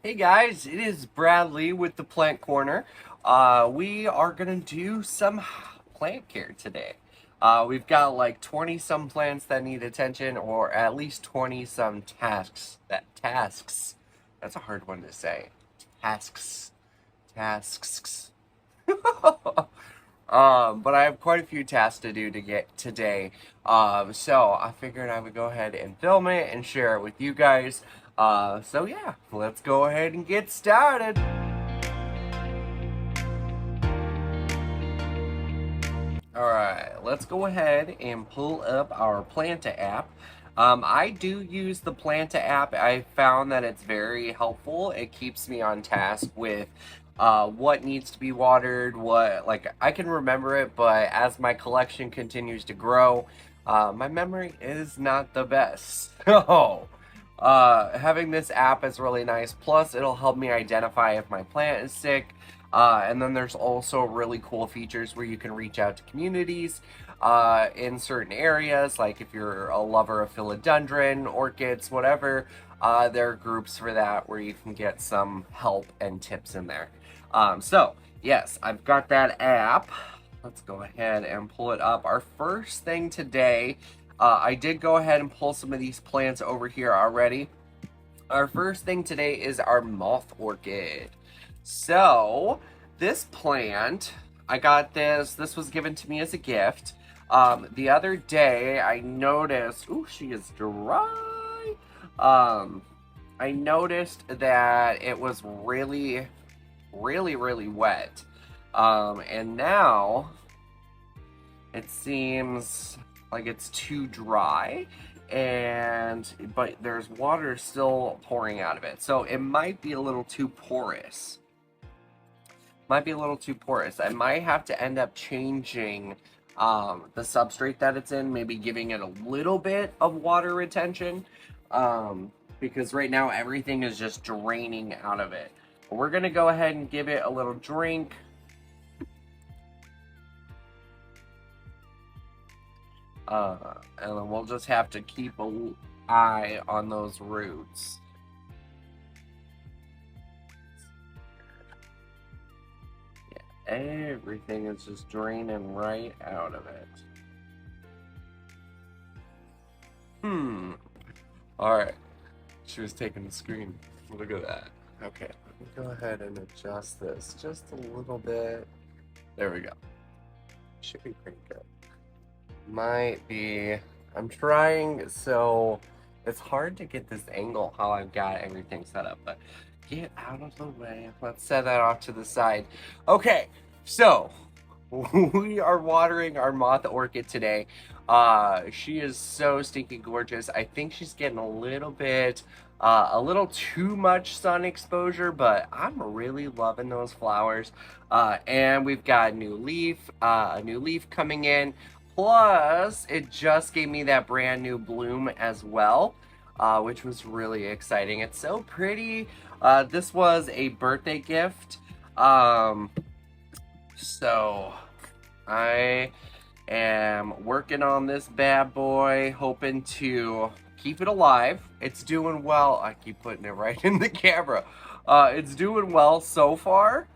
Hey guys, it is Bradley with the Plant Corner. We are gonna do some plant care today. We've got like 20 some plants that need attention, or at least 20 some tasks. That's a hard one to say. Tasks. Tasks. But I have quite a few tasks to do to get today. So I figured I would go ahead and film it and share it with you guys. So yeah, let's go ahead and get started. Alright, let's go ahead and pull up our Planta app. I do use the Planta app. I found that it's very helpful. It keeps me on task with what needs to be watered, like, I can remember it, but as my collection continues to grow, my memory is not the best. So, having this app is really nice. Plus, it'll help me identify if my plant is sick. And then there's also really cool features where you can reach out to communities in certain areas. Like if you're a lover of philodendron, orchids, whatever, there are groups for that where you can get some help and tips in there. So, yes, I've got that app. Let's go ahead and pull it up. Our first thing today, I did go ahead and pull some of these plants over here already. Our first thing today is our moth orchid. So, this plant, I got this was given to me as a gift. The other day, I noticed, ooh, she is dry. I noticed that it was really, really, really wet. And now, it seems like it's too dry but there's water still pouring out of it, so it might be a little too porous. I might have to end up changing the substrate that it's in, maybe giving it a little bit of water retention, because right now everything is just draining out of it. But we're gonna go ahead and give it a little drink. And then we'll just have to keep an eye on those roots. Yeah, everything is just draining right out of it. Alright. She was taking the screen. Look at that. Okay, let me go ahead and adjust this just a little bit. There we go. Should be pretty good. Might be. I'm trying, so it's hard to get this angle how I've got everything set up, but get out of the way. Let's set that off to the side. Okay, so we are watering our moth orchid today. She is so stinking gorgeous. I think she's getting a little too much sun exposure, but I'm really loving those flowers. And we've got a new leaf coming in. Plus, it just gave me that brand new bloom as well, which was really exciting. It's so pretty. This was a birthday gift. So I am working on this bad boy, hoping to keep it alive. It's doing well. I keep putting it right in the camera. It's doing well so far.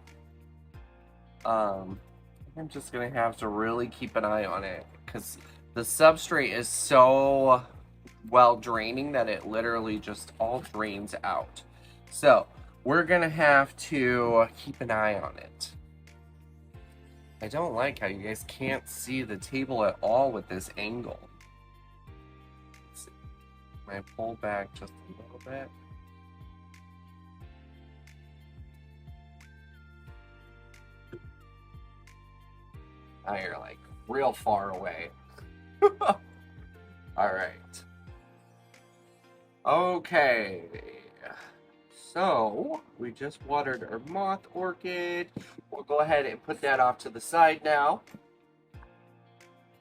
I'm just gonna have to really keep an eye on it because the substrate is so well draining that it literally just all drains out. So we're gonna have to keep an eye on it. I don't like how you guys can't see the table at all with this angle. Let's see. Can I pull back just a little bit? Now you're like real far away. All right. Okay. So we just watered our moth orchid. We'll go ahead and put that off to the side now.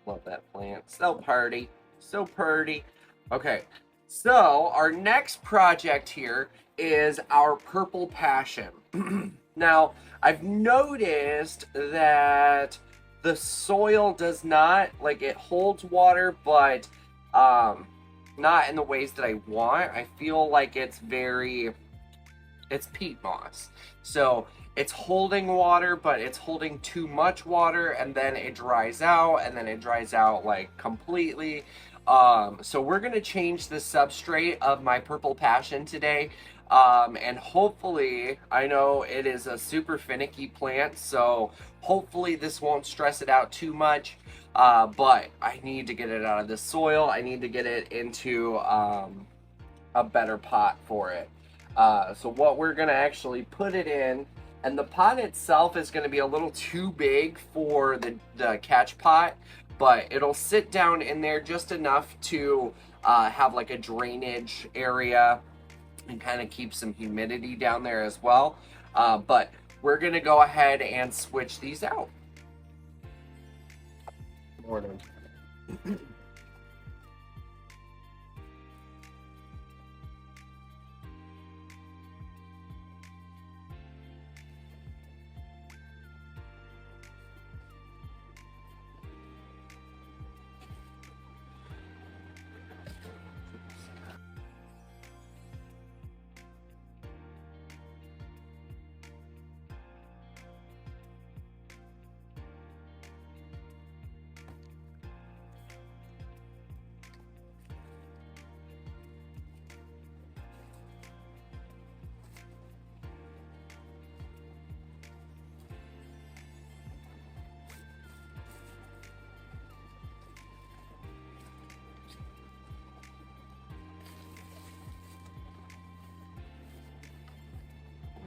Love that plant. So pretty. So pretty. Okay. So our next project here is our purple passion. Now, I've noticed that the soil does not, like, it holds water, but not in the ways that I want. I feel like it's It's peat moss. So it's holding water, but it's holding too much water, and then it dries out, and then it dries out like completely. So we're gonna change the substrate of my purple passion today. And hopefully, I know it is a super finicky plant, so hopefully this won't stress it out too much. But I need to get it out of the soil. I need to get it into a better pot for it. So what we're gonna actually put it in, and the pot itself is gonna be a little too big for the catch pot, but it'll sit down in there just enough to have like a drainage area and kind of keep some humidity down there as well. But we're gonna go ahead and switch these out. Morning.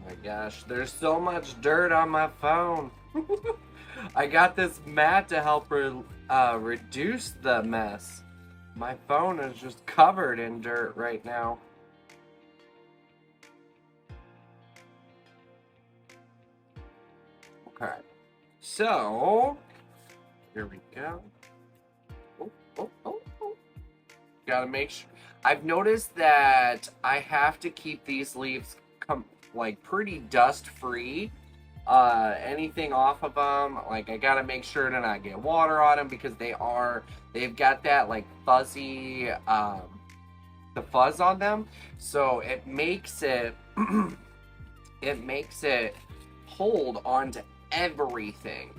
My gosh, there's so much dirt on my phone. I got this mat to help reduce the mess. My phone is just covered in dirt right now. Okay, so here we go. Oh, oh, oh, oh. Gotta make sure. I've noticed that I have to keep these leaves like pretty dust free. Anything off of them, like I gotta make sure to not get water on them because they've got that like fuzzy the fuzz on them, so it makes it it makes it hold onto everything.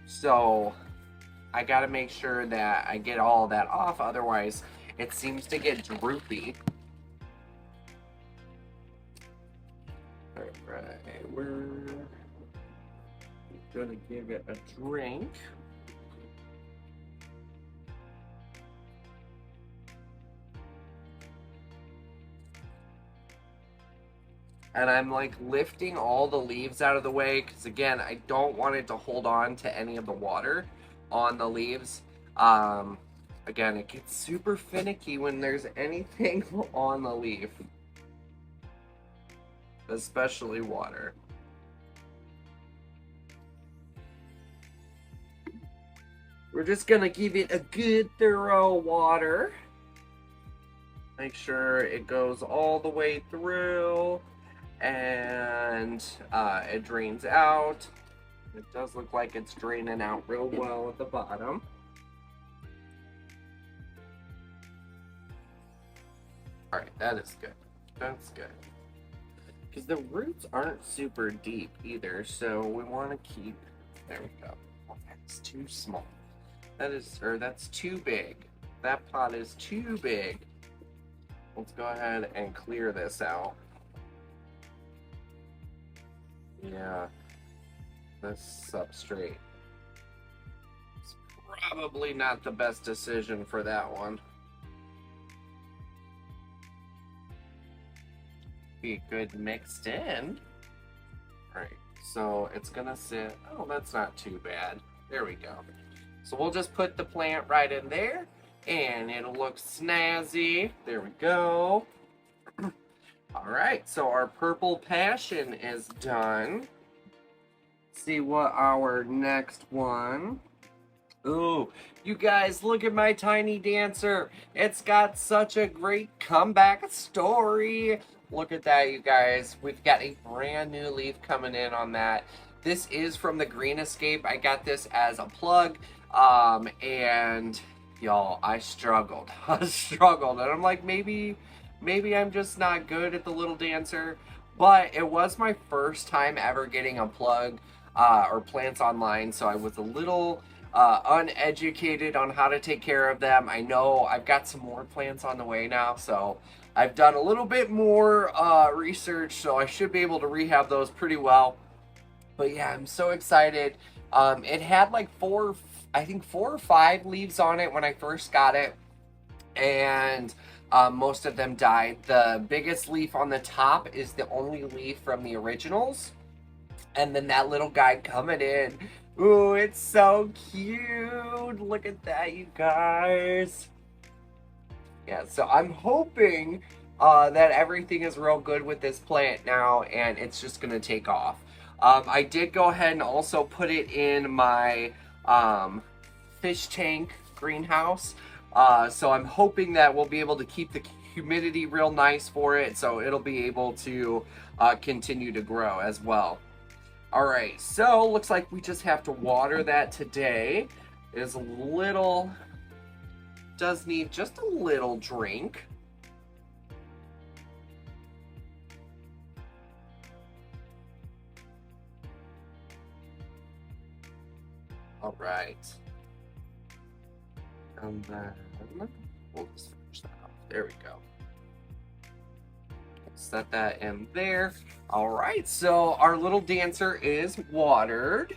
So I gotta make sure that I get all that off, otherwise it seems to get droopy. Alright, we're gonna give it a drink. And I'm like lifting all the leaves out of the way because again, I don't want it to hold on to any of the water on the leaves. Again, it gets super finicky when there's anything on the leaf, especially water. We're just gonna give it a good thorough water. Make sure it goes all the way through and it drains out. It does look like it's draining out real well at the bottom. Alright, that is good. That's good. Because the roots aren't super deep either, so we want to keep... There we go. Oh, that's too small. That's too big. That pot is too big. Let's go ahead and clear this out. Yeah. This substrate is probably not the best decision for that one. Be good mixed in. Alright, so it's gonna sit... Oh, that's not too bad. There we go. So we'll just put the plant right in there, and it'll look snazzy. There we go. Alright, so our purple passion is done. See what our next one... Ooh, you guys, look at my tiny dancer. It's got such a great comeback story. Look at that, you guys. We've got a brand new leaf coming in on that. This is from the Green Escape. I got this as a plug. And y'all, I struggled. I struggled. And I'm like, maybe I'm just not good at the little dancer. But it was my first time ever getting a plug or plants online, so I was a little uneducated on how to take care of them. I know I've got some more plants on the way now, so I've done a little bit more research, so I should be able to rehab those pretty well. But yeah, I'm so excited. It had like I think 4 or 5 leaves on it when I first got it, and most of them died. The biggest leaf on the top is the only leaf from the originals, and then that little guy coming in. Ooh, it's so cute. Look at that, you guys. Yeah, so I'm hoping that everything is real good with this plant now, and it's just going to take off. I did go ahead and also put it in my fish tank greenhouse. So I'm hoping that we'll be able to keep the humidity real nice for it, so it'll be able to continue to grow as well. All right, so looks like we just have to water that today. It is a little, does need just a little drink. All right. And then we'll just finish that up. There we go. Set that in there. All right, so our little dancer is watered.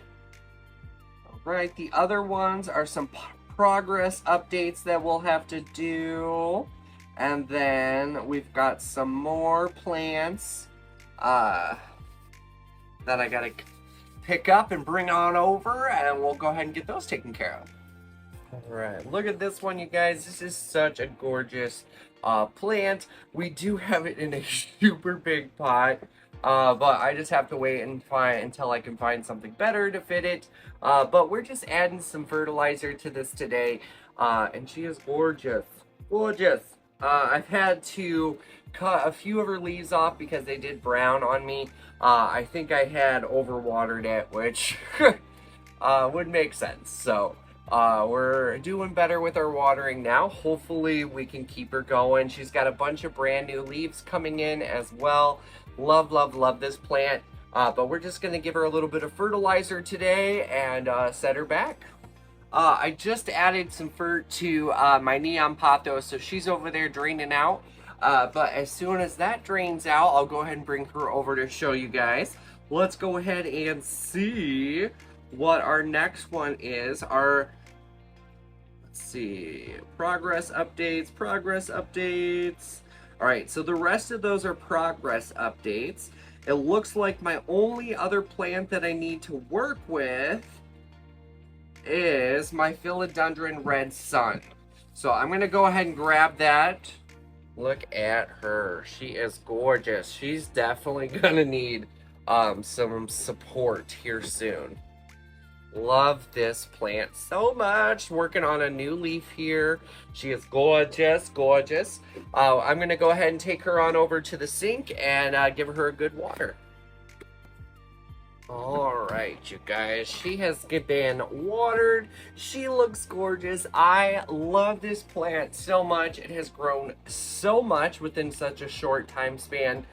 All right, the other ones are some progress updates that we'll have to do. And then we've got some more plants that I gotta pick up and bring on over, and we'll go ahead and get those taken care of. All right, look at this one, you guys. This is such a gorgeous plant. We do have it in a super big pot, but I just have to wait and until I can find something better to fit it. But we're just adding some fertilizer to this today, and she is gorgeous, gorgeous. I've had to cut a few of her leaves off because they did brown on me. I think I had overwatered it, which would make sense. So we're doing better with our watering now. Hopefully we can keep her going. She's got a bunch of brand new leaves coming in as well. Love, love, love this plant. But we're just going to give her a little bit of fertilizer today and set her back. I just added some fert to my neon pothos, so she's over there draining out. But as soon as that drains out, I'll go ahead and bring her over to show you guys. Let's go ahead and see what our next one is. Let's see, progress updates. All right, so the rest of those are progress updates. It looks like my only other plant that I need to work with is my philodendron red sun. So I'm gonna go ahead and grab that. Look at her, she is gorgeous. She's definitely gonna need some support here soon. Love this plant so much. Working on a new leaf here. She is gorgeous, gorgeous. I'm gonna go ahead and take her on over to the sink and give her a good water. All right, you guys, she has been watered. She looks gorgeous. I love this plant so much. It has grown so much within such a short time span.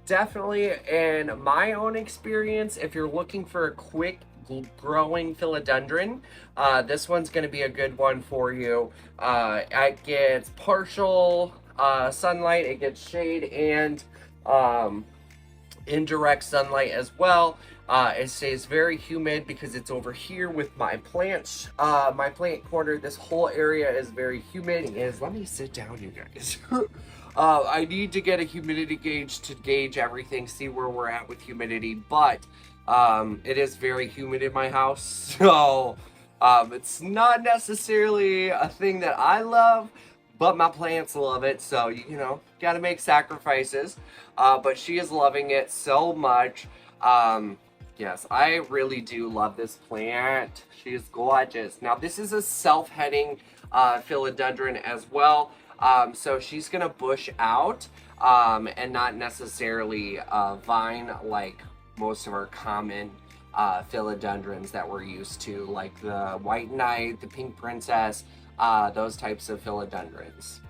Definitely, in my own experience, if you're looking for a quick growing philodendron, this one's going to be a good one for you. It gets partial sunlight, it gets shade, and indirect sunlight as well. It stays very humid because it's over here with my plants. My plant corner, this whole area is very humid. Let me sit down, you guys. I need to get a humidity gauge to gauge everything, see where we're at with humidity, but it is very humid in my house, so it's not necessarily a thing that I love, but my plants love it, so, you know, gotta make sacrifices. But she is loving it so much. Yes, I really do love this plant. She is gorgeous. Now, this is a self-heading philodendron as well. So she's gonna bush out and not necessarily vine like most of our common philodendrons that we're used to, like the white knight, the pink princess, those types of philodendrons.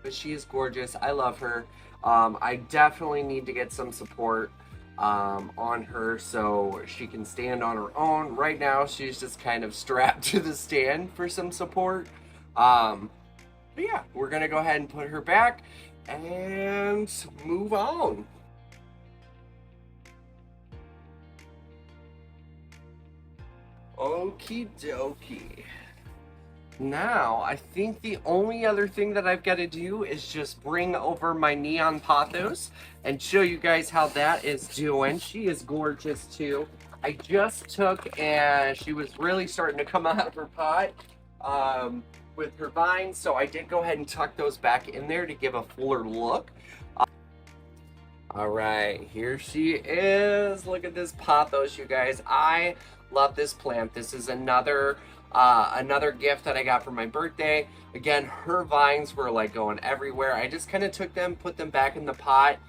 But she is gorgeous. I love her. I definitely need to get some support on her so she can stand on her own. Right now, she's just kind of strapped to the stand for some support. But yeah, we're gonna go ahead and put her back and move on. Okie dokie. Now, I think the only other thing that I've got to do is just bring over my neon pothos and show you guys how that is doing. She is gorgeous too. I just took and she was really starting to come out of her pot with her vines, so I did go ahead and tuck those back in there to give a fuller look. All right, here she is. Look at this pothos, you guys. I love this plant. This is another gift that I got for my birthday. Again, her vines were like going everywhere. I just kind of took them, put them back in the pot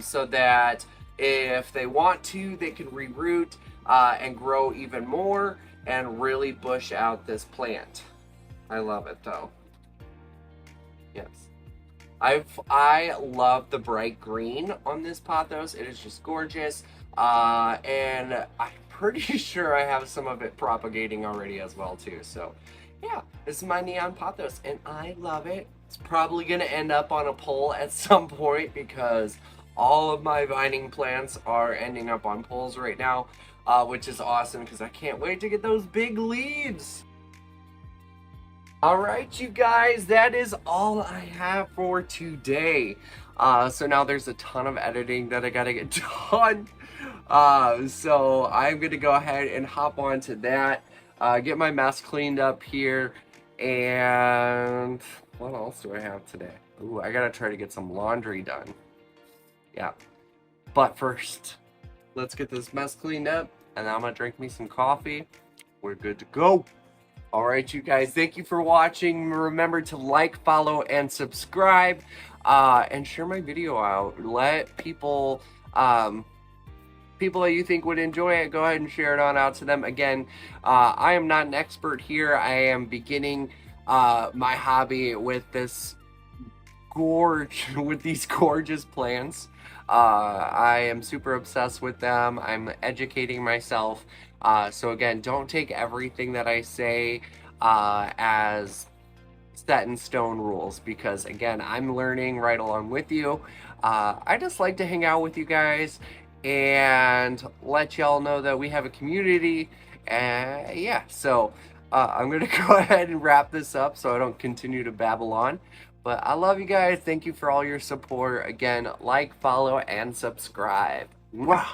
so that if they want to, they can reroot and grow even more and really bush out this plant. I love it though. Yes. I love the bright green on this pothos. It is just gorgeous. And I'm pretty sure I have some of it propagating already as well too. So yeah, this is my neon pothos and I love it. It's probably gonna end up on a pole at some point because all of my vining plants are ending up on poles right now, which is awesome because I can't wait to get those big leaves. All right, you guys, that is all I have for today. So now there's a ton of editing that I gotta get done. So I'm gonna go ahead and hop on to that, get my mess cleaned up here, and what else do I have today? Ooh, I gotta try to get some laundry done. Yeah, but first, let's get this mess cleaned up, and then I'm gonna drink me some coffee. We're good to go. All right, you guys, thank you for watching. Remember to like, follow, and subscribe, and share my video out. Let people that you think would enjoy it, go ahead and share it on out to them. Again, I am not an expert here. I am beginning my hobby with this with these gorgeous plants. I am super obsessed with them. I'm educating myself. So again, don't take everything that I say as set in stone rules because again, I'm learning right along with you. I just like to hang out with you guys and let y'all know that we have a community. Yeah, so I'm gonna go ahead and wrap this up so I don't continue to babble on. But I love you guys. Thank you for all your support. Again, like, follow, and subscribe. Mwah!